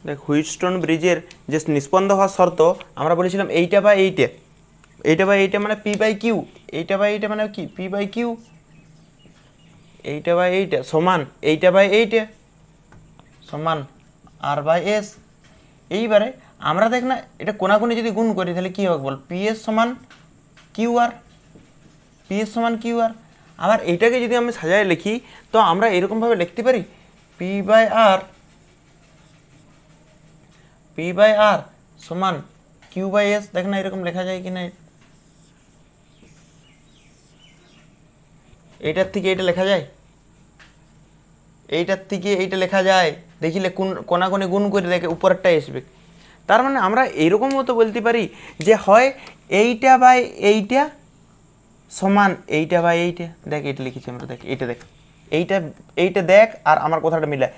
দেখ হুইটস্টোন ব্রিজের যে নিষ্পন্দ হওয়ার শর্ত আমরা বলেছিলাম এইটা বা এইটা, এইটা বা এইটা মানে পি বাই কিউ, এইটা বা এইটা মানে কি পি বাই কিউ, এইটা বা এইটা সমান এইটা বাই এইটা সমান আর বাই এস। এইবারে আমরা দেখ না এটা কোনাকুনি যদি গুণ করি তাহলে কী হবে বল, পি এস সমান কিউ আর, পি এস সমান কিউ আর। আবার এইটাকে যদি আমি সাজায় লিখি তো আমরা এরকমভাবে লিখতে পারি P by R, P by R সমান কিউ বাই এস। দেখ না এরকম লেখা যায় কি না, এইটার থেকে এইটা লেখা যায়, এইটার থেকে এইটা লেখা যায়, দেখিলে কোন কোনাকুনি গুণ করে দেখে উপরেরটাই আসবে। তার মানে আমরা এইরকম মতো বলতে পারি যে হয় এইটা বাই এইটা সমান এইটা বাই এইটা। দেখ এইটা লিখেছি আমরা, দেখ এইটা দেখ, এইটা এইটা দেখ আর আমার কথাটা মিলা,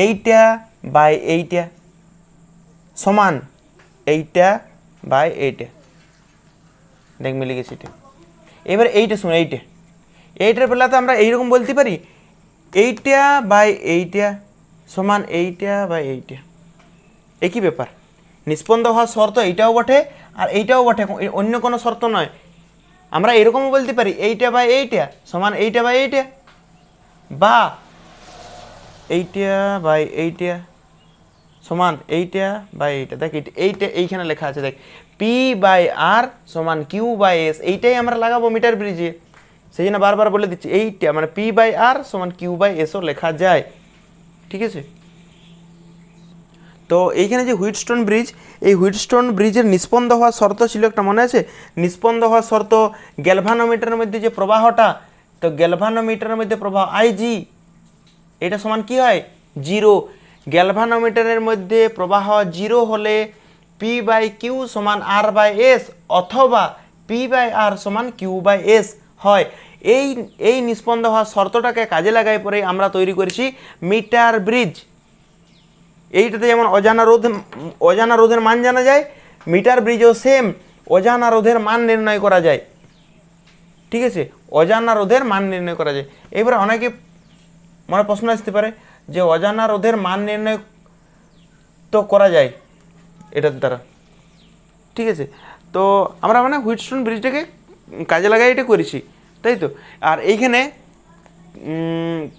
এইটা বাই এইটা সমান এইটা বাই এইটা, দেখ মিলে গেছে এটা। এবার এইটা শুনে এইটা, এইটার বেলাতে আমরা এইরকম বলতে পারি এইটা বাই এইটা সমান এইটা বাই এইটা। একই ব্যাপার, নিষ্পন্দ হওয়ার শর্ত এইটাও বটে আর এইটাও বটে, অন্য কোনো শর্ত নয়। আমরা এরকমও বলতে পারি এইটা বাই এইটা সমান এইটা বাই এইটা, বা এইটা বাই এইটা সমান এইটা বাই এইটা। দেখ এইটা এইখানে লেখা আছে, দেখ পি বাই আর সমান কিউ বাই এস, এইটাই আমরা লাগাবো মিটার ব্রিজে। সেই জন্য বারবার বলে দিচ্ছি এইটা মানে পি বাই আর সমান কিউ বাই এসও লেখা যায়, ঠিক আছে। তো এইখানে যে হুইটস্টোন ব্রিজ, এই হুইটস্টোন ব্রিজের নিষ্পন্দ হওয়ার শর্ত ছিল একটা, মনে আছে? নিষ্পন্দ হওয়ার শর্ত গ্যালভানোমিটারের মধ্যে যে প্রবাহটা, তো গ্যালভানোমিটারের মধ্যে প্রবাহ আইজি এটা সমান কি হয় জিরো। গ্যালভানোমিটারের মধ্যে প্রবাহ জিরো হলে পি বাই কিউ সমান আর বাই এস অথবা পি বাই আর সমান কিউ বাই এস হয়। এই এই নিষ্পন্দ হওয়ার শর্তটাকে কাজে লাগাই পরে আমরা তৈরি করেছি মিটার ব্রিজ। এইটাতে যেমন অজানা রোধের মান জানা যায়, মিটার ব্রিজও সেম অজানা রোধের মান নির্ণয় করা যায়, ঠিক আছে। অজানা রোধের মান নির্ণয় করা যায়। এবারে অনেকে মনে প্রশ্ন আসতে পারে যে অজানা রোধের মান নির্ণয় তো করা যায় এটার দ্বারা, ঠিক আছে। তো আমরা মানে হুইটস্টোন ব্রিজটাকে কাজে লাগাই এটা করেছি, তাই তো। আর এইখানে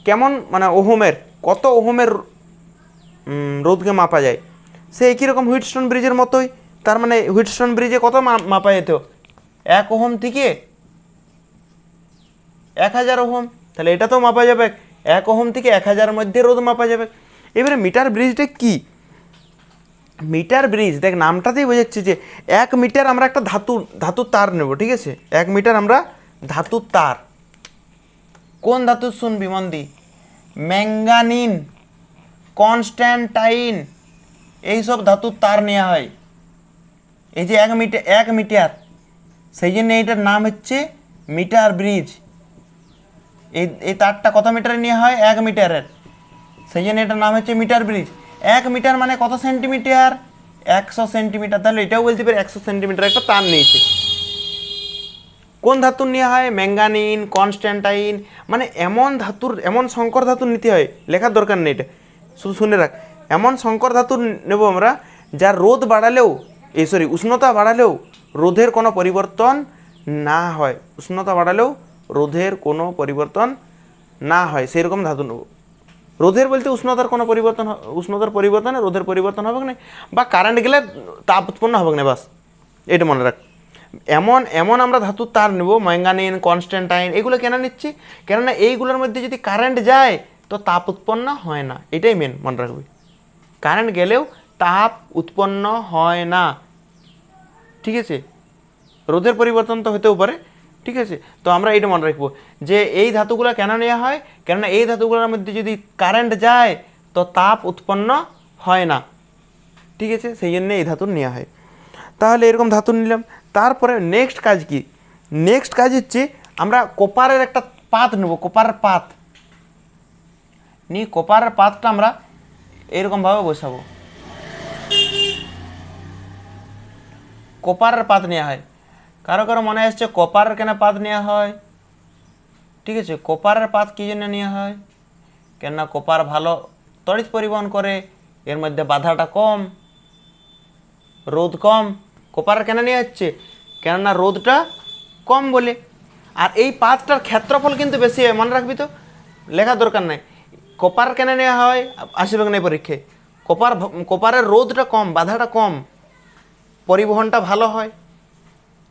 কেমন মানে ওহমের, কত ওহমের রোধকে মাপা যায়, সে একই রকম হুইটস্টোন ব্রিজের মতোই। তার মানে হুইটস্টোন ব্রিজে কত মাপা যেত, 1 ওহম থেকে 1000 ওহম, তাহলে এটাতেও মাপা যাবে 1 ওহম থেকে 1000 মধ্যে রোধ মাপা যাবে। এবারে মিটার ব্রিজটা কি, মিটার ব্রিজ দেখ নামটাতেই বোঝাচ্ছে যে 1 মিটার আমরা একটা ধাতুর তার নেব, ঠিক আছে। 1 মিটার আমরা ধাতুর তার, কোন ধাতু শুনবি মন দি, ম্যাঙ্গানিন, কনস্ট্যান্টাইন, এইসব ধাতুর তার নেওয়া হয়। এই যে 1 মিটার সেই জন্য এইটার নাম হচ্ছে মিটার ব্রিজ। এই তারটা কত মিটারে নেওয়া হয়, 1 মিটারের, সেই জন্য এটার নাম হচ্ছে মিটার ব্রিজ। 1 মিটার মানে কত সেন্টিমিটার, 100 সেন্টিমিটার। তাহলে এটাও বলতে পারি 100 সেন্টিমিটার একটা তার নিয়েছে। কোন ধাতুর নেওয়া হয়, ম্যাঙ্গানিন, কনস্ট্যান্টাইন, মানে এমন ধাতুর, এমন সংকর ধাতুর নিতে হয়, লেখার দরকার নেই, এটা শুধু শুনে রাখ। এমন সংকর ধাতুর নেব আমরা যার রোধ বাড়ালেও উষ্ণতা বাড়ালেও রোধের কোনো পরিবর্তন না হয়, উষ্ণতা বাড়ালেও রোধের কোনো পরিবর্তন না হয় সেরকম ধাতু নেব। রোধের বলতে উষ্ণতার কোনো পরিবর্তন, উষ্ণতার পরিবর্তনে রোধের পরিবর্তন হবে না, বা কারেন্ট গেলে তাপ উৎপন্ন হবে না, বাস এটা মনে রাখ। এমন আমরা ধাতুর তার নেব, ম্যাঙ্গানিন, কনস্ট্যান্টাইন, এগুলো কেন নিচ্ছি, কেননা এইগুলোর মধ্যে যদি কারেন্ট যায় তো তাপ উৎপন্ন হয় না, এটাই মেন মনে রাখবি। কারেন্ট গেলেও তাপ উৎপন্ন হয় না, ঠিক আছে। রোধের পরিবর্তন তো হতেও পারে, ঠিক আছে। তো আমরা এইটা মনে রাখবো যে এই ধাতুগুলো কেন নেওয়া হয়, কেননা এই ধাতুগুলোর মধ্যে যদি কারেন্ট যায় তো তাপ উৎপন্ন হয় না, ঠিক আছে, সেই জন্য এই ধাতুর নেওয়া হয়। তাহলে এরকম ধাতু নিলাম। তারপরে নেক্সট কাজ কি, নেক্সট কাজ হচ্ছে আমরা কপারের একটা পাত নেব, কপারের পাত নিয়ে কপারের পাতটা আমরা এরকমভাবে বসাবো। কপারের পাত নেওয়া হয়, কারো কারো মনে আসছে কপারের কেন পাত নেওয়া হয়, ঠিক আছে। কপারের পাত কী জন্য নেওয়া হয়, কেননা কপার ভালো তড়িৎ পরিবহন করে, এর মধ্যে বাধাটা কম, রোদ কম। কপারের কেন নেওয়া হচ্ছে? কেননা রোদটা কম বলে। আর এই পাতটার ক্ষেত্রফল কিন্তু বেশি হয়, মনে রাখবি তো, লেখার দরকার নাই। কপার কেন নেওয়া হয় আসবে না পরীক্ষায়? কপারের রোদটা কম, বাধাটা কম, পরিবহনটা ভালো হয়,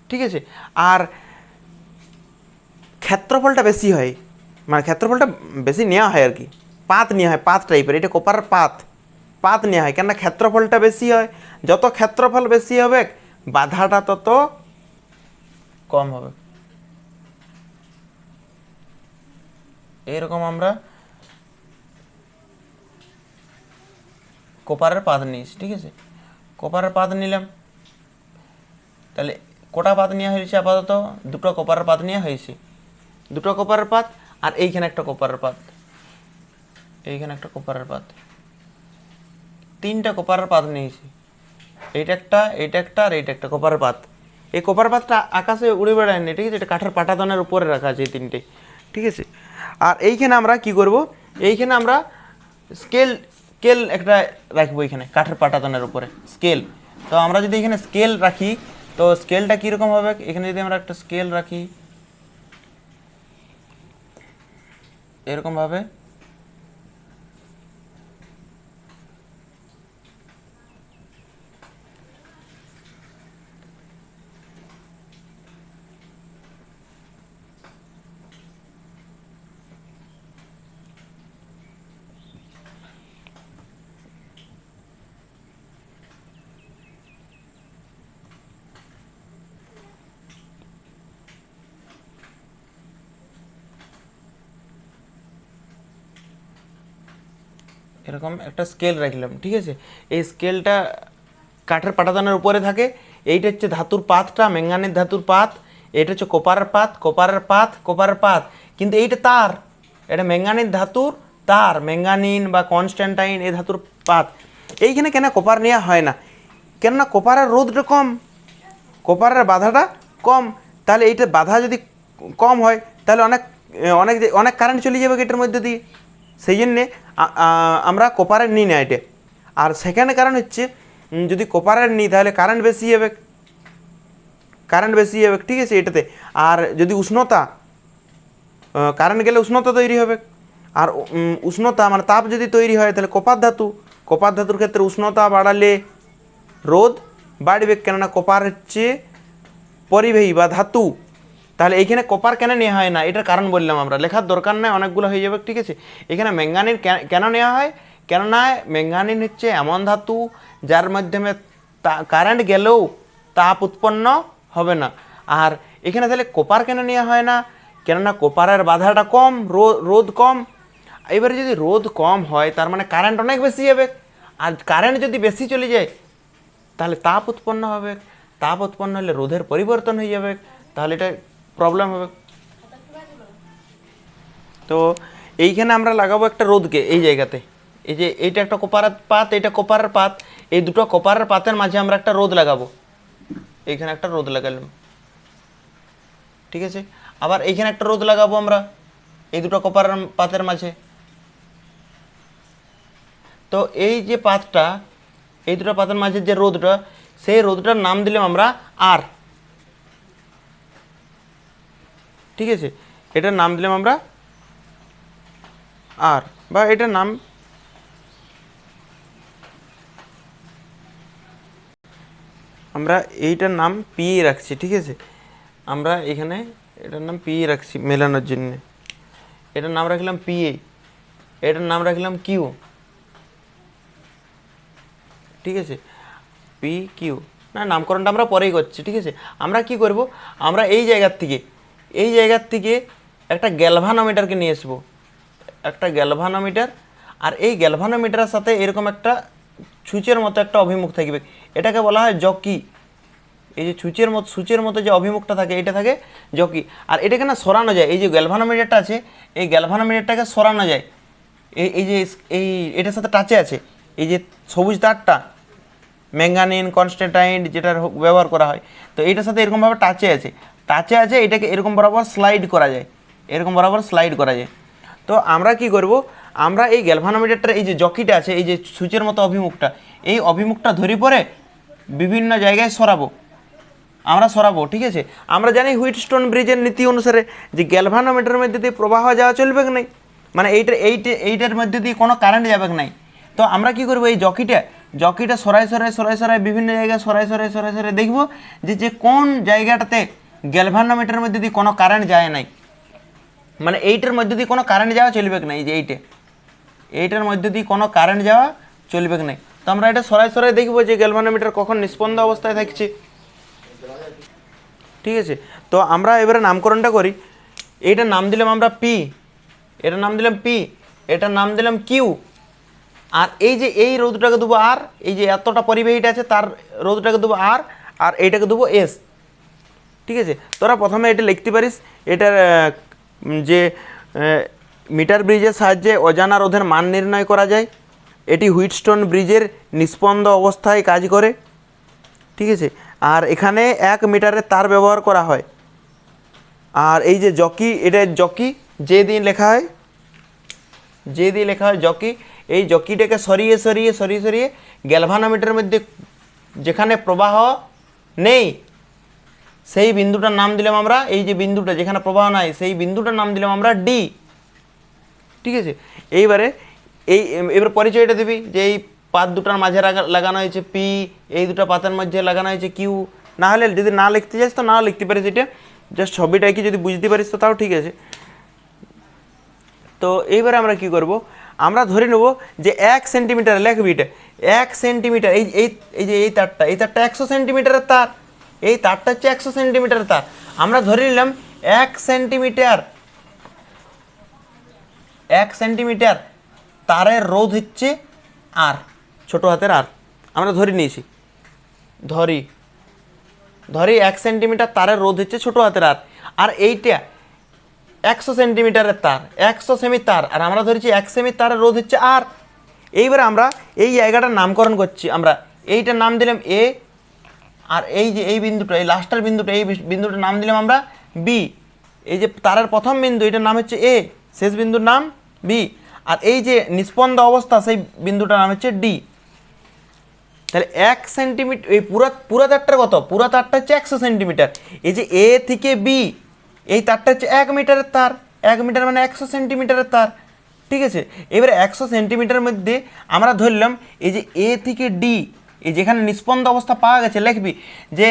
ঠিক আছে। আর ক্ষেত্রফলটা বেশি হয়, মানে ক্ষেত্রফলটা বেশি নেওয়া হয় আর কি, পাত নেওয়া হয়, পাত টাইপের। এটা কপারের পাত নেওয়া হয়, কেননা ক্ষেত্রফলটা বেশি হয়। যত ক্ষেত্রফল বেশি হবে বাধাটা তত কম হবে। এইরকম আমরা কপারের পাত নিয়েছি, ঠিক আছে। কপারের পাত নিলাম, তাহলে কোটা পাত নেওয়া হয়েছে আপাতত? দুটো কপারের পাত নেওয়া হয়েছে, দুটো কপারের পাত। আর এইখানে একটা কপারের পাত, এইখানে একটা কপারের পাত, তিনটা কপারের পাত নিয়েছি। এইটা একটা, এইটা একটা, আর এইটা একটা কপারের পাত। এই কপারের পাতটা আকাশে উড়ে বেড়ায়নি, ঠিক আছে, এটা কাঠের পাটাতনের উপরে রাখা আছে এই তিনটে, ঠিক আছে। আর এইখানে আমরা কি করব, এইখানে আমরা স্কেল একটা রাখবো এখানে কাঠের পাটাতনের উপরে, স্কেল। তো আমরা যদি এখানে স্কেল রাখি, তো স্কেলটা কীরকম হবে? এখানে যদি আমরা একটা স্কেল রাখি এরকমভাবে, এরকম একটা স্কেল রাখলাম, ঠিক আছে। এই স্কেলটা কাঠের পাটাতনের উপরে থাকে। এইটা হচ্ছে ধাতুর পাতটা, ম্যাঙ্গানিজ ধাতুর পাত। এটা হচ্ছে কপারের পাত, কপারের পাত। কিন্তু এইটা তার, এটা ম্যাঙ্গানিজ ধাতুর তার, ম্যাঙ্গানিন বা কনস্ট্যান্টাইন এই ধাতুর পাত। এইখানে কেন কপার নেওয়া হয় না? কেননা কপারের রোদটা কম, কপারের বাধাটা কম। তাহলে এইটা বাধা যদি কম হয় তাহলে অনেক অনেক অনেক কারেন্ট চলে যাবে এটার মধ্যে দিয়ে। সেই জন্যে আমরা কপারের নিই না এটা। আর সেকেন্ড কারণ হচ্ছে, যদি কপারের নিই তাহলে কারেন্ট বেশি হবে, ঠিক আছে এটাতে। আর যদি উষ্ণতা, কারেন্ট গেলে উষ্ণতা তৈরি হবে। আর উষ্ণতা মানে তাপ যদি তৈরি হয় তাহলে কপার ধাতুর ক্ষেত্রে উষ্ণতা বাড়ালে রোদ বাড়বে, কেননা কপার হচ্ছে পরিবাহী বা ধাতু। তাহলে এইখানে কপার কেন নেওয়া হয় না, এটার কারণ বললাম আমরা, লেখার দরকার নেই, অনেকগুলো হয়ে যাবে, ঠিক আছে। এখানে ম্যাঙ্গানিন কেন নেওয়া হয়? কেননা ম্যাঙ্গানিন হচ্ছে এমন ধাতু যার মাধ্যমে কারেন্ট গেলেও তাপ উৎপন্ন হবে না। আর এখানে তাহলে কপার কেন নেওয়া হয় না? কেননা কপারের বাধাটা কম, রোদ কম। এবারে যদি রোদ কম হয় তার মানে কারেন্ট অনেক বেশি হবে। আর কারেন্ট যদি বেশি চলে যায় তাহলে তাপ উৎপন্ন হবে, তাপ উৎপন্ন হলে রোধের পরিবর্তন হয়ে যাবে, তাহলে এটা প্রবলেম হবে। তো এইখানে আমরা লাগাবো একটা রোদকে এই জায়গাতে। এই যে এইটা একটা কপারের পাত, এটা কপারের পাত, এই দুটো কপারের পাতের মাঝে আমরা একটা রোদ লাগাবো। এইখানে একটা রোদ লাগালাম, ঠিক আছে। আবার এইখানে একটা রোদ লাগাবো আমরা এই দুটো কপারের পাতের মাঝে। তো এই যে পাতটা, এই দুটো পাতের মাঝে যে রোদটা, সেই রোদটার নাম দিলাম আমরা আর, ঠিক আছে। এটার নাম দিলাম আমরা আর, বা এটার নাম আমরা এইটার নাম পি রাখছি, ঠিক আছে। আমরা এখানে এটার নাম পি রাখছি মেলানোর জন্য। এটার নাম রাখলাম পিএ, এটার নাম রাখলাম কিউ, ঠিক আছে। পি কিউ না, নামকরণটা আমরা পরেই করছি, ঠিক আছে। আমরা কি করব, আমরা এই জায়গার থেকে একটা গ্যালভানোমিটারকে নিয়ে আসবো, একটা গ্যালভানোমিটার। আর এই গ্যালভানোমিটারের সাথে এরকম একটা ছুঁচের মতো একটা অভিমুখ থাকবে, এটাকে বলা হয় জকি। এই যে সূচের মতো যে অভিমুখটা থাকে এটা থাকে জকি। আর এটাকে না সরানো যায়, এই যে গ্যালভানোমিটারটা আছে এই গ্যালভানোমিটারটাকে সরানো যায়। এই যে এটার সাথে টাচে আছে এই যে সবুজ তারটা, ম্যাঙ্গানিন কনস্ট্যান্টাইন যেটার ব্যবহার করা হয়, তো এইটার সাথে এরকমভাবে টাচে আছে, এটাকে এরকম বরাবর স্লাইড করা যায়, তো আমরা কি করব, আমরা এই গ্যালভানোমিটারটার এই যে জকিটা আছে, এই যে সুইচের মতো অভিমুখটা, এই অভিমুখটা ধরে পরে বিভিন্ন জায়গায় সরাবো, ঠিক আছে। আমরা জানি হুইটস্টোন ব্রিজের নীতি অনুসারে যে গ্যালভানোমিটারের মধ্যে দিয়ে প্রবাহ যাওয়া চলবে না, মানে এইটার মধ্যে দিয়ে কোনো কারেন্ট যাবে নাই। তো আমরা কি করবো, এই জকিটা সরাই বিভিন্ন জায়গায় সরাই দেখবো যে কোন জায়গাটাতে গ্যালভানোমিটারের মধ্যে দিয়ে কোনো কারেন্ট যায় নাই, মানে এইটার মধ্যে দিয়ে কোনো কারেন্ট যাওয়া চলবে না, এই যে এইটার মধ্যে দিয়ে কোনো কারেন্ট যাওয়া চলবে না। তো আমরা এটা সরাই দেখবো যে গ্যালভানোমিটার কখন নিষ্পন্দ অবস্থায় থাকছে, ঠিক আছে। তো আমরা এবারে নামকরণটা করি। এইটার নাম দিলাম আমরা পি, এটার নাম দিলাম পি, এটার নাম দিলাম কিউ, আর এই যে এই রোধটাকে দেবো আর, এই যে এতটা পরিবাহীটা আছে তার রোধটাকে দেবো আর এইটাকে দেবো এস, ঠিক আছে। তোরা প্রথমে এটা লিখতে পারিস, এটার যে মিটার ব্রিজের সাহায্যে অজানা রোধের মান নির্ণয় করা যায়, এটি হুইটস্টোন ব্রিজের নিষ্পন্দ অবস্থায় কাজ করে, ঠিক আছে। আর এখানে 1 মিটারের তার ব্যবহার করা হয়। আর এই যে জকি, এটা জকি যে দিয়ে লেখা হয় জকি, এই জকিটাকে সরিয়ে গ্যালভানোমিটারের মধ্যে যেখানে প্রবাহ নেই সেই বিন্দুটার নাম দিলাম আমরা, এই যে বিন্দুটা যেখানে প্রবাহ নাই সেই বিন্দুটার নাম দিলাম আমরা ডি, ঠিক আছে। এবার পরিচয়টা দিবি যে এই পাত দুটার মাঝে লাগানো হয়েছে পি, এই দুটো পাতের মধ্যে লাগানো হয়েছে কিউ। না হলে যদি না লিখতে চাস তো নাও লিখতে পারিস, এটা জাস্ট ছবিটাকে যদি বুঝতে পারিস তো তাও ঠিক আছে। তো এইবারে আমরা কি করব, আমরা ধরে নেব যে 1 সেন্টিমিটার, লিখবি এটা 1 সেন্টিমিটার, এই যে এই তারটা 100 সেন্টিমিটারের তার, এই তারটা হচ্ছে 100 সেন্টিমিটারের তার। আমরা ধরে নিলাম 1 সেন্টিমিটার তারের রোধ হচ্ছে আর, ছোট হাতের আর আমরা ধরে নিয়েছি, ধরি 1 সেন্টিমিটার তারের রোধ হচ্ছে ছোট হাতের আর এইটা 100 সেন্টিমিটারের তার, 100 সেমি তার, আর আমরা ধরেছি 1 সেমি তারের রোধ হচ্ছে আর। এইবারে আমরা এই জায়গাটার নামকরণ করছি, আমরা এইটার নাম দিলাম এ, আর এই যে এই বিন্দুটা, এই লাস্টের বিন্দুটা, এই বিন্দুটার নাম দিলাম আমরা বি। এই যে তারের প্রথম বিন্দু এটার নাম হচ্ছে এ, শেষ বিন্দুর নাম বি, আর এই যে নিষ্পন্দ অবস্থা সেই বিন্দুটার নাম হচ্ছে ডি। তাহলে 1 সেন্টিমিটার, এই পুরা তারটার কত, পুরা তারটা হচ্ছে 100 সেন্টিমিটার। এই যে এ থেকে বি এই তারটা হচ্ছে 1 মিটারের তার, 1 মিটার মানে 100 সেন্টিমিটারের তার, ঠিক আছে। এবারে 100 সেন্টিমিটারের মধ্যে আমরা ধরলাম এই যে এ থেকে ডি, এই যেখানে নিষ্পন্দ অবস্থা পাওয়া গেছে, লিখবি যে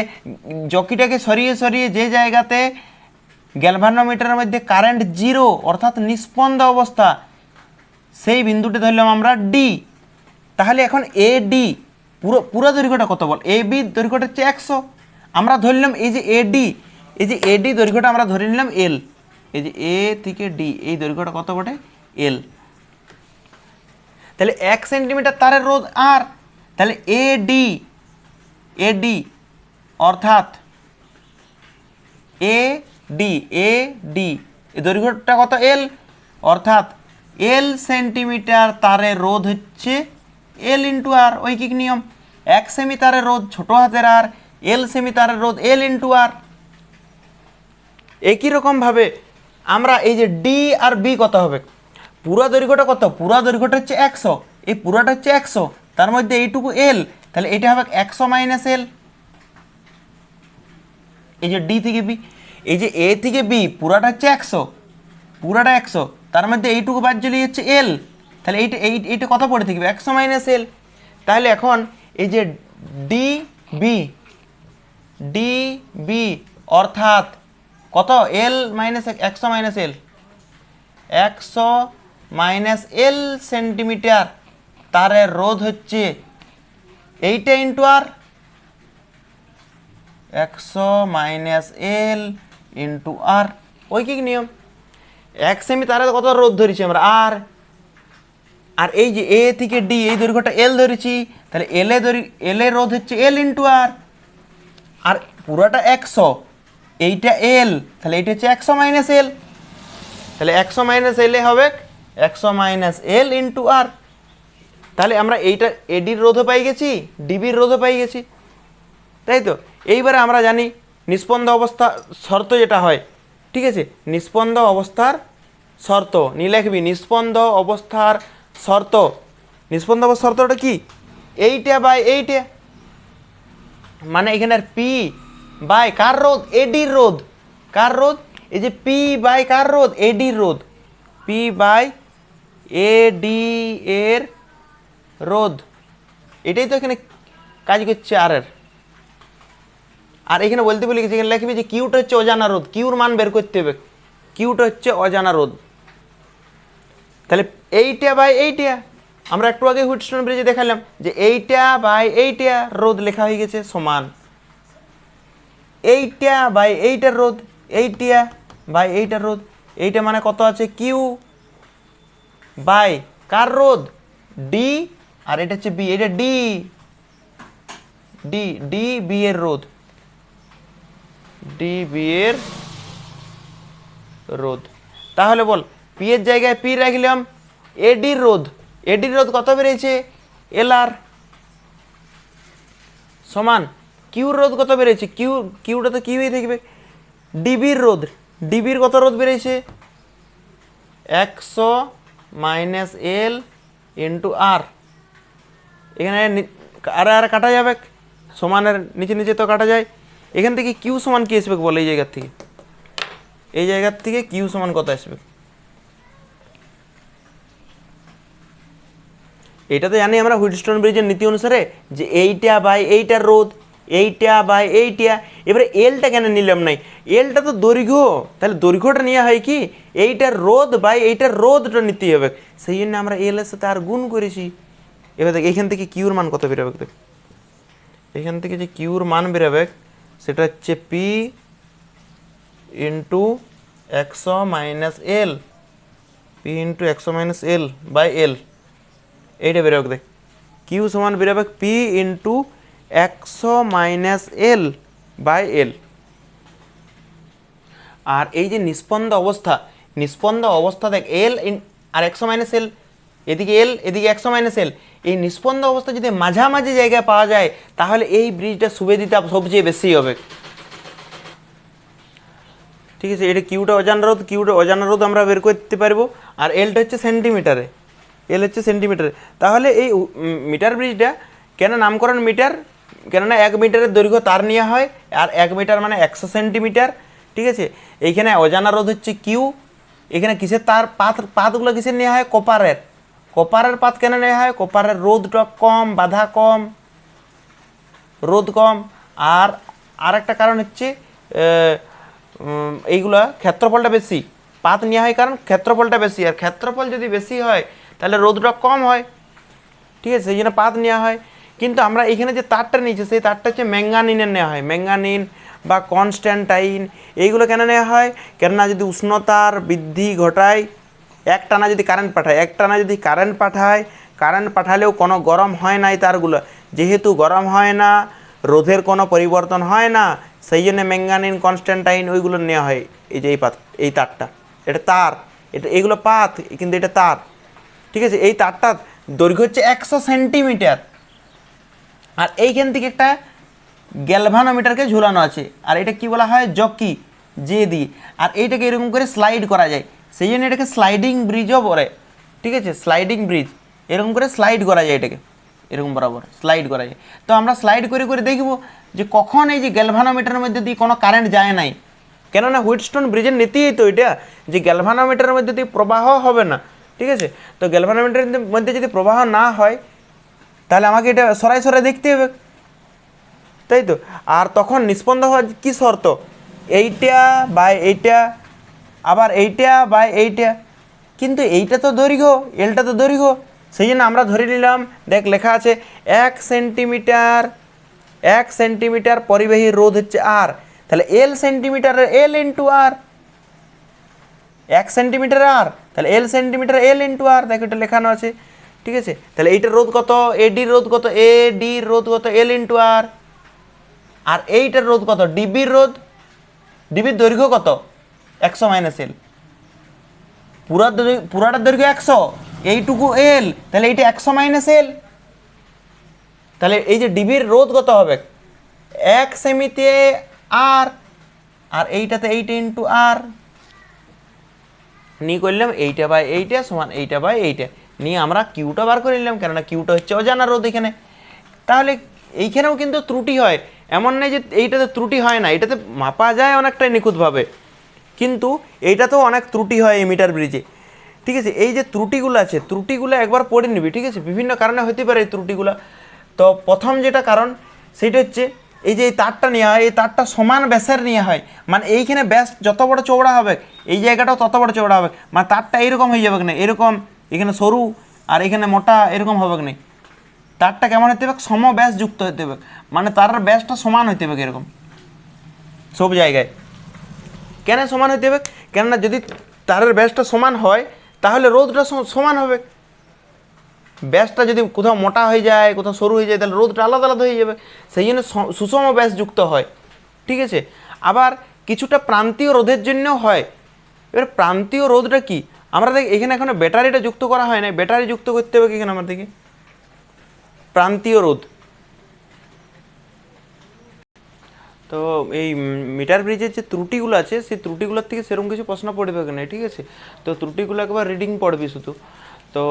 জকিটাকে সরিয়ে যে জায়গাতে গ্যালভানোমিটারের মধ্যে কারেন্ট 0 অর্থাৎ নিষ্পন্দ অবস্থা, সেই বিন্দুটি ধরলাম আমরা ডি। তাহলে এখন এ ডি পুরো দৈর্ঘ্যটা কত বল, এ বি দৈর্ঘ্যটা হচ্ছে 100, আমরা ধরলাম এই যে এডি দৈর্ঘ্যটা আমরা ধরে নিলাম এল, এই যে এ থেকে ডি এই দৈর্ঘ্যটা কত বটে এল। তাহলে 1 সেন্টিমিটার তারের রোধ আর, তাহলে এডি অর্থাৎ এডি এই দৈর্ঘ্যটা কত এল, অর্থাৎ এল সেন্টিমিটার তারের রোধ হচ্ছে এল ইন্টু আর, ঐকিক নিয়ম। 1 সেমি তারের রোধ ছোট হাতের আর, এল সেমি তারের রোধ এল ইন্টু আর। একই রকমভাবে আমরা এই যে ডি আর বি কত হবে, পুরো দৈর্ঘ্যটা কত, পুরো দৈর্ঘ্যটা হচ্ছে 100, এই পুরোটা হচ্ছে 100, তার মধ্যে এইটুকু এল, তাহলে এটা হবে 100 মাইনাস এল। এই যে ডি থেকে বি, এই যে এ থেকে বি পুরাটা হচ্ছে 100, পুরাটা 100, তার মধ্যে এইটুকু বাদ চলে যাচ্ছে এল, তাহলে এইটা কত পড়ে থাকবে 100 মাইনাস এল। তাহলে এখন এই যে ডি বি অর্থাৎ কত এল মাইনাস 100 মাইনাস এল, 100 মাইনাস এল সেন্টিমিটার তারের রোধ হচ্ছে এইটা ইন্টু আর, 100 মাইনাস এল ইন্টু আর, ঐকিক নিয়ম। 1 সেমি তারের কত রোধ ধরেছি আমরা আর এই যে এ থেকে ডি এই দৈর্ঘ্যটা এল ধরেছি, তাহলে এল এর রোধ হচ্ছে এল ইন্টু আর পুরোটা 100, এইটা এল, তাহলে এইটা হচ্ছে 100 মাইনাস এল, তাহলে 100 মাইনাস এল হবে 100 মাইনাস এল ইন্টু আর। তাহলে আমরা এইটা এডির রোধও পাই গেছি, ডিবির রোধও পাই গেছি, তাই তো। এইবারে আমরা জানি নিষ্পন্দ অবস্থা শর্ত যেটা হয়, ঠিক আছে, নিষ্পন্দ অবস্থার শর্ত নিয়ে লিখবি নিস্পন্দ অবস্থার শর্ত। নিস্পন্দ অবস্থার শর্তটা কি? এইটা বাই এইটা, মানে এখানের পি বাই কার রোধ? এডির রোধ। কার রোধ? এই যে পি বাই কার রোধ? এডির রোধ। পি বাই এডি এর রোধ, এটাই তো এখানে কাজ করছে আর এর। আর এখানে বলতে বলি এখানে লিখবি যে কিউটা হচ্ছে অজানা রোধ, কিউর মান বের করতে হবে। কিউটা হচ্ছে অজানা রোধ। তাহলে এইটা বাই এইটা, আমরা একটু আগে হুইটস্টোন ব্রিজে দেখালাম যে এইটা বাই এইটা রোধ লেখা হয়ে গেছে সমান এইটা বাই এইটার রোধ, এইটা বাই এইটার রোধ। এইটা মানে কত আছে? কিউ বাই কার রোধ? ডি, আর এটা হচ্ছে বি, এটা ডি, ডি ডি বি এর রোধ, ডি বি এর রোধ। তাহলে বল পি এর জায়গায় পি রাখলাম, এডির রোধ, এডির রোধ কত বেড়েছে? এল আর সমান কিউর রোধ কত বেড়েছে? কিউটা তো কিউই থাকবে। ডিবির রোধ, ডিবির কত রোধ বেড়েছে? 100 মাইনাস এল ইন্টু আর। এখানে আর কাটা যাবে, সমানের নিচে নিচে তো কাটা যায়। এখান থেকে কিউ সমান কি আসবে বলে? এই জায়গার থেকে, এই জায়গার থেকে কিউ সমান কত আসবে? এটা তো জানি আমরা হুইটস্টোন ব্রিজের নীতি অনুসারে যে এইটা বাই এইটার রোধ, এইটা বাই এইটা। এবারে এলটা কেন নিলাম নাই? এলটা তো দৈর্ঘ্য, তাহলে দৈর্ঘ্যটা নেওয়া হয় কি এইটার রোধ বাই এইটার রোধটা নিতে হবে, সেই জন্য আমরা এল এর সাথে আর গুণ করেছি। এবার দেখ এখান থেকে কিউর মান কত বেরোবে? দেখ এখান থেকে যে কিউর মান বেরোবে সেটা হচ্ছে P into 100 minus L, P into 100 minus L by L. এইটা বেরোবে, দেখ কিউ সমান বেরোবে P into 100 minus L by L. আর এই যে নিস্পন্দ অবস্থা, নিস্পন্দ অবস্থা দেখ এল আর 100 মাইনাস এল, এদিকে এল এদিকে 100 মাইনাস এল। এই নিস্পন্দ অবস্থা যদি মাঝামাঝি জায়গায় পাওয়া যায় তাহলে এই ব্রিজটা সুবিধা সবচেয়ে বেশি হবে। ঠিক আছে, এটা কিউটা অজানা রোধ, কিউটা অজানা রোধ আমরা বের করতে পারবো। আর এলটা হচ্ছে সেন্টিমিটারে, এল হচ্ছে সেন্টিমিটারে। তাহলে এই মিটার ব্রিজটা কেন নামকরণ মিটার? কেননা 1 মিটারের দৈর্ঘ্য তার নেওয়া হয়, আর 1 মিটার মানে 100 সেন্টিমিটার। ঠিক আছে, এইখানে অজানা রোধ হচ্ছে কিউ। এখানে কিসের তার পাতগুলো কিসের নেওয়া হয়? কপারের। কপারের পাত কেন নেওয়া হয়? কপারের রোধটা কম, বাধা কম, রোধ কম। আর আরেকটা কারণ হচ্ছে এইগুলা ক্ষেত্রফলটা বেশি, পাত নেওয়া হয় কারণ ক্ষেত্রফলটা বেশি, আর ক্ষেত্রফল যদি বেশি হয় তাহলে রোধটা কম হয়। ঠিক আছে, সেই জন্য পাত নেওয়া হয়। কিন্তু আমরা এখানে যে তারটা নিয়েছি সেই তারটা হচ্ছে ম্যাঙ্গানিনের নেওয়া হয়, ম্যাঙ্গানিন বা কনস্ট্যান্টাইন। এইগুলো কেন নেওয়া হয়? কেননা যদি উষ্ণতার বৃদ্ধি ঘটায়, একটানা যদি কারেন্ট পাঠায়, একটানা যদি কারেন্ট পাঠায়, কারেন্ট পাঠালেও কোনো গরম হয় না এই তারগুলো, যেহেতু গরম হয় না, রোধের কোনো পরিবর্তন হয় না, সেই জন্য ম্যাঙ্গানিন কনস্ট্যান্টাইন ওইগুলো নেওয়া হয়। এই যে এই তারটা, এটা তার, এটা এগুলো পাত কিন্তু এটা তার। ঠিক আছে, এই তারটা দৈর্ঘ্য হচ্ছে 100 সেন্টিমিটার। আর এইখান থেকে একটা গ্যালভানোমিটারকে ঝুলানো আছে, আর এটা কি বলা হয়? জকি, যে দিয়ে। আর এইটাকে এরকম করে স্লাইড করা যায়, সেই জন্য এটাকে স্লাইডিং ব্রিজও বলে। ঠিক আছে, স্লাইডিং ব্রিজ, এরকম করে স্লাইড করা যায়, এটাকে এরকম বরাবর স্লাইড করা যায়। তো আমরা স্লাইড করে করে দেখব যে কখন এই যে গ্যালভানোমিটারের মধ্যে দিয়ে কোনো কারেন্ট যায় নাই। কেননা হুইটস্টোন ব্রিজের নীতিই তো এটা যে গ্যালভানোমিটারের মধ্যে দিয়ে প্রবাহ হবে না। ঠিক আছে, তো গ্যালভানোমিটারের মধ্যে যদি প্রবাহ না হয় তাহলে আমাকে এটা সরাই সরাই দেখতে হবে, তাই তো। আর তখন নিস্পন্দ হওয়ার কী শর্ত? এইটা বাই এইটা, আবার এইটা বাই এইটা। কিন্তু এইটা তো দৈর্ঘ্য, এলটা তো দৈর্ঘ্য, সেই জন্য আমরা ধরে নিলাম, দেখ লেখা আছে 1 সেন্টিমিটার, 1 সেন্টিমিটার পরিবাহী রোধ হচ্ছে আর। তাহলে এল সেন্টিমিটারের এল ইন্টু আর, 1 সেন্টিমিটার আর, তাহলে এল সেন্টিমিটার এল ইন্টু আর, দেখো এটা লেখানো আছে। ঠিক আছে, তাহলে এইটার রোধ কত? এডির রোধ কত? এডির রোধ কত? এল ইন্টু আর। আর এইটার রোধ কত? ডিবির রোধ, ডিবির দৈর্ঘ্য কত? 100 মাইনাস এল। পুরাটার দৈর্ঘ্য 100, এইটুকু এল, তাহলে এইটা 100 মাইনাস এল। তাহলে এই যে ডিবির রোধ কত হবে? 1 সেমিতে আর, আর এইটাতে 8 ইন্টু আর। নিয়ে করলাম এইটা বাই এইটা সমান এইটা বাই এইটা, নিয়ে আমরা কিউটা বার করে নিলাম, কেননা কিউটা হচ্ছে অজানা রোধ এখানে। তাহলে এইখানেও কিন্তু ত্রুটি হয়, এমন নয় যে এইটাতে ত্রুটি হয় না, এটাতে মাপা যায় অনেকটাই নিখুঁতভাবে, কিন্তু এইটাতেও অনেক ত্রুটি হয় এই মিটার ব্রিজে। ঠিক আছে, এই যে ত্রুটিগুলো আছে, ত্রুটিগুলো একবার পড়ে নিবি। ঠিক আছে, বিভিন্ন কারণে হতে পারে এই ত্রুটিগুলো। তো প্রথম যেটা কারণ সেটা হচ্ছে এই যে এই তারটা নেওয়া হয়, এই তারটা সমান ব্যাসের নেওয়া হয়, মানে এইখানে ব্যাস যত বড় চওড়া হবে এই জায়গাটাও তত বড় চওড়া হবে, মানে তারটা এরকম হয়ে যাবে না, এরকম এখানে সরু আর এখানে মোটা এরকম হবে না। তারটা কেমন হতে হবে, সম ব্যাস যুক্ত হতে হবে, মানে তার ব্যাসটা সমান হতে হবে এরকম সব জায়গায়। কেন সমান হতে হবে, কেননা যদি তারের ব্যাসটা সমান হয় তাহলে রোধটা সমান হবে। ব্যাসটা যদি কোথাও মোটা হয়ে যায়, কোথাও সরু হয়ে যায়, তাহলে রোধটা আলাদা আলাদা হয়ে যাবে, সেই জন্য সুষম ব্যাস যুক্ত হয়। ঠিক আছে, আবার কিছুটা প্রান্তীয় রোধের জন্যও হয়। এবার প্রান্তীয় রোধটা কি, আমরা দেখ এখানে এখনো ব্যাটারিটা যুক্ত করা হয় না, ব্যাটারি যুক্ত করতে হবে এখানে আমাদেরকে প্রান্তীয় রোধ। তো এই মিটার ব্রিজের যে ত্রুটিগুলো আছে সেই ত্রুটিগুলোর থেকে সেরকম কিছু প্রশ্ন পড়বে না। ঠিক আছে, তো ত্রুটিগুলো একবার রিডিং পড়বি শুধু। তো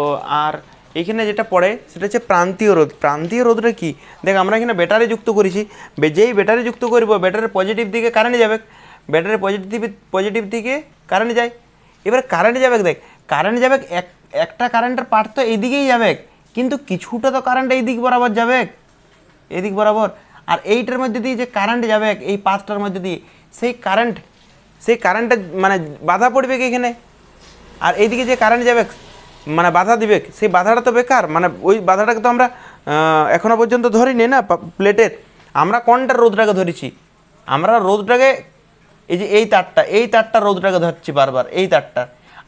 আর এইখানে যেটা পড়ে সেটা হচ্ছে প্রান্তীয় রোধ। প্রান্তীয় রোধটা কি, দেখ আমরা এখানে ব্যাটারি যুক্ত করেছি, যেই ব্যাটারি যুক্ত করবো ব্যাটারির পজিটিভ দিকে কারেন্ট যাবে, ব্যাটারির পজিটিভ দিকে কারেন্ট যায়। এবার কারেন্ট যাবে, দেখ কারেন্ট যাবে একটা কারেন্টের পার্ট তো এইদিকেই যাবে, কিন্তু কিছুটা তো কারেন্ট এই দিক বরাবর যাবে, এদিক বরাবর। আর এইটার মধ্যে দিয়ে যে কারেন্ট যাবে এই পাথটার মধ্যে দিয়ে, সেই কারেন্টটা মানে বাধা পড়বে কি এখানে, আর এইদিকে যে কারেন্ট যাবে মানে বাধা দিবে, সেই বাধাটা তো বেকার, মানে ওই বাধাটাকে তো আমরা এখনো পর্যন্ত ধরিনি না প্লেটের। আমরা কোনটার রোধটাকে ধরেছি, আমরা রোধটাকে এই যে এই তারটা রোধটাকে ধরছি বারবার, এই তারটা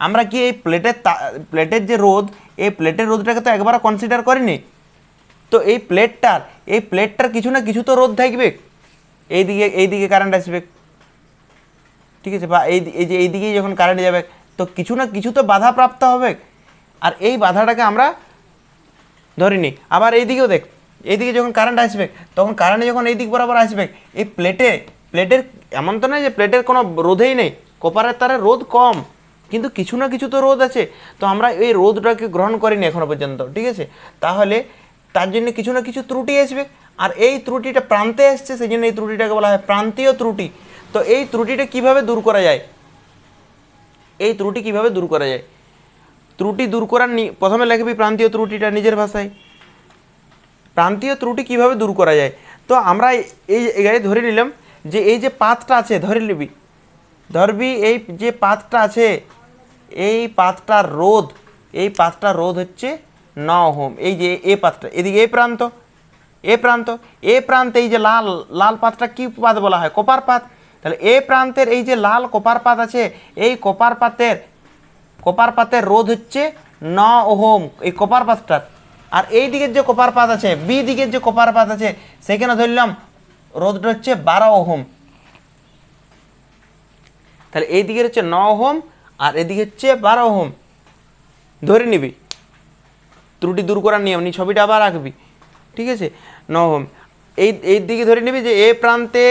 আমরা কি এই প্লেটের যে রোধ, এই প্লেটের রোধটাকে তো একবারও কনসিডার করিনি। তো এই প্লেটটার কিছু না কিছু তো রোধ থাকবে, এইদিকে কারেন্ট আসবে। ঠিক আছে, বা এই যে এইদিকেই যখন কারেন্ট যাবে তো কিছু না কিছু তো বাধা প্রাপ্ত হবে, আর এই বাধাটাকে আমরা ধরিনি। আবার এইদিকেও দেখ, এইদিকে যখন কারেন্ট আসবে তখন কারেন্ট যখন এই দিক বরাবর আসবে, এই প্লেটের এমন তো নয় যে প্লেটের কোনো রোধেই নেই, কপারের তারের রোধ কম, কিন্তু কিছু না কিছু তো রোধ আছে, তো আমরা এই রোধটাকে গ্রহণ করিনি এখনো পর্যন্ত। ঠিক আছে, তাহলে তার জন্য কিছু না কিছু ত্রুটি আসবে, আর এই ত্রুটিটা প্রান্তে আসছে, সেই জন্য এই ত্রুটিটাকে বলা হয় প্রান্তীয় ত্রুটি। তো এই ত্রুটিটা কিভাবে দূর করা যায়, এই ত্রুটি কিভাবে দূর করা যায়, ত্রুটি দূর করার প্রথমে লিখবি প্রান্তীয় ত্রুটিটা নিজের ভাষায়। প্রান্তীয় ত্রুটি কিভাবে দূর করা যায়, তো আমরা এই জায়গায় ধরে নিলাম যে এই যে পাথটা আছে, ধরবি এই যে পাথটা আছে, এই পাথটার রোধ হচ্ছে 9 ওহম। এই যে এ পাথটা এদিকে এ প্রান্তে এই যে লাল পাথটা কি পাত বলা হয়, কপার পাত। তাহলে এ প্রান্তের এই যে লাল কপার পাত আছে, এই কপার পাতের রোধ হচ্ছে 9 ওহম, এই কপার পাতটার। আর এই দিকের যে কপার পাত আছে, বি দিকের যে কপার পাত আছে, সেখানে ধরলাম রোধটা হচ্ছে 12 ওহম। তাহলে এই দিকের হচ্ছে 9 ওহম আর এদিকে হচ্ছে 12 ওহম, ধরে নিবি ত্রুটি দূর করার নিয়ম, নি ছবিটা আবার আঁকবি। ঠিক আছে, 9 ওহম। এই দিকে ধরে নিবি যে এ প্রান্তে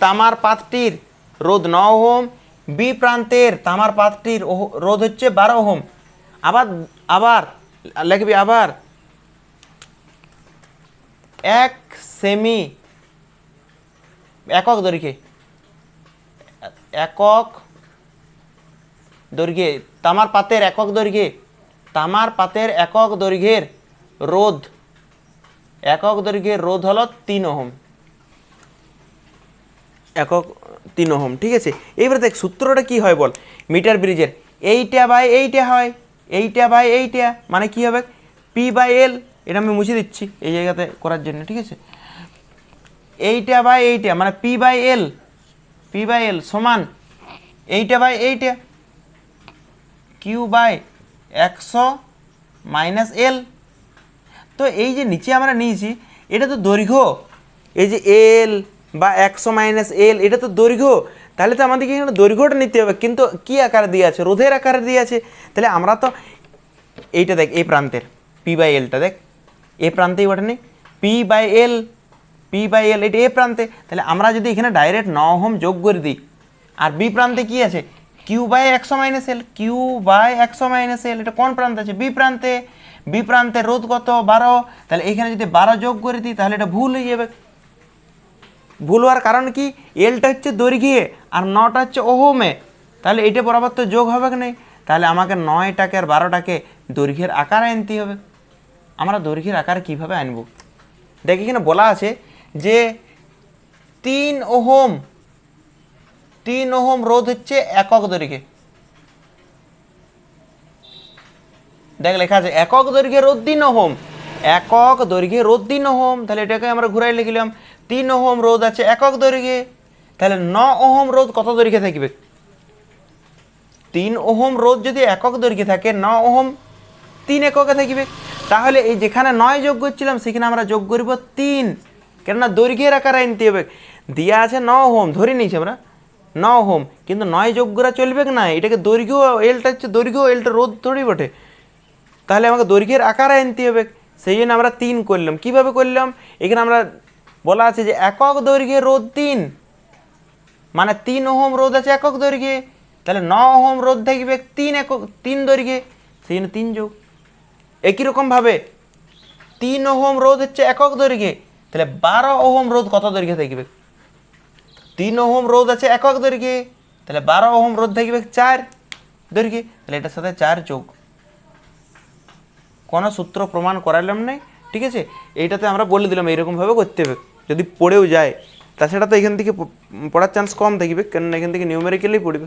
তামার পাতটির রোধ 9 ওহম, বি প্রান্তের তামার পাতটির রোধ হচ্ছে 12 ওহম। আবার লিখবি আবার 1 সেমি একক দৈর্ঘ্যে তামার পাতের একক দৈর্ঘ্যের রোধ হলো 3 ওহম, একক 3 ওহম। ঠিক আছে, এইবারে দেখ সূত্রটা কি হয় বল, মিটার ব্রিজের এইটা বাই এইটা হয়, এইটা মানে কি হবে, পি বাই এল। এটা আমি মুছে দিচ্ছি এই জায়গাতে করার জন্য। ঠিক আছে, এইটা বাই এইটা মানে পি বাই এল সমান এইটা বাই এইটা, কিউ বাই 100 মাইনাস এল। তো এই যে নিচে আমরা নিয়েছি এটা তো দৈর্ঘ্য, এই যে এল বা 100 মাইনাস এল এটা তো দৈর্ঘ্য, তাহলে তো আমাদেরকে এখানে দৈর্ঘ্যটা নিতে হবে, কিন্তু কি আকারে দিয়ে আছে, রোধের আকারে দিয়ে আছে। তাহলে আমরা তো এইটা দেখ, এই প্রান্তের পি বাই এলটা দেখ, এ প্রান্তেই ওঠে নেই, পি বাই এল এটা এ প্রান্তে। তাহলে আমরা যদি এখানে ডাইরেক্ট 9 ওহম যোগ করে দিই, আর বি প্রান্তে কি আছে Q by 100 - L, Q by 100 - L, এটা কোন প্রান্তে আছে? বি প্রান্তে। বি প্রান্তে রোধ কত? 12। তাহলে এখানে যদি 12 যোগ করে দিই তাহলে এটা ভুল হয়ে যাবে। ভুল হওয়ার কারণ কি? এলটা হচ্ছে দৈর্ঘ্যে আর 9টা হচ্ছে ওহমে, তাহলে এটা বরাবর তো যোগ হবে কি নেই? তাহলে আমাকে 9টাকে আর 12টাকে দৈর্ঘ্যের আকারে আনতে হবে। আমরা দৈর্ঘ্যের আকারে কীভাবে আনবো? দেখ এখানে বলা আছে যে 3 ওহম, 3 ওহম রোধ হচ্ছে একক দৈর্ঘ্যে। দেখ লেখা আছে একক দৈর্ঘ্যে রোধ 3 ওহম, একক দৈর্ঘ্যে রোধ 3 ওহম। তাহলে এটাকে আমরা ঘুরাই লিখলাম 3 ওহম রোধ আছে একক দৈর্ঘ্যে। তাহলে 9 ওহম রোধ কত দৈর্ঘ্যে থাকবে? 3 ওহম রোধ যদি একক দৈর্ঘ্যে থাকে, 9 ওহম 3 এককে থাকবে। তাহলে এই যেখানে 9 যোগ করছিলাম সেখানে আমরা যোগ করব 3, কেননা দৈর্ঘ্যের আকারে আনতে হবে। দেওয়া আছে 9 ওহম, ধরে নিয়েছি আমরা 9 ওহম, কিন্তু 9 যোগ করা চলবে না, এটাকে দৈর্ঘ্য, এলটা হচ্ছে দৈর্ঘ্য, এলটা রোধ থোড়ি বটে। তাহলে আমাকে দৈর্ঘ্যের আকারে আনতে হবে, সেই জন্য আমরা 3 করলাম। কিভাবে করলাম? এখানে আমরা বলা আছে যে একক দৈর্ঘ্যে রোধ 3, মানে 3 ওহম রোধ আছে একক দৈর্ঘ্যে, তাহলে 9 ওহম রোধ থাকবে 3 দৈর্ঘ্যে, সেই জন্য 3 যোগ। একই রকমভাবে 3 ওহম রোধ হচ্ছে একক দৈর্ঘ্যে, তাহলে 12 ওহম রোধ কত দৈর্ঘ্যে থাকবে? 3 ওহম রোধ আছে একক দৈর্ঘ্যে, তাহলে 12 ওহম রোধ থাকবে 4 দৈর্ঘ্যে, তাহলে এটার সাথে 4 যোগ। কোনো সূত্র প্রমাণ করালাম নাই, ঠিক আছে? এইটাতে আমরা বলে দিলাম এইরকমভাবে করতে হবে, যদি পড়েও যায়। তাছাড়া তো এখান থেকে পড়ার চান্স কম থাকবে, কেননা এখান থেকে নিউমেরিক্যালি পড়বে।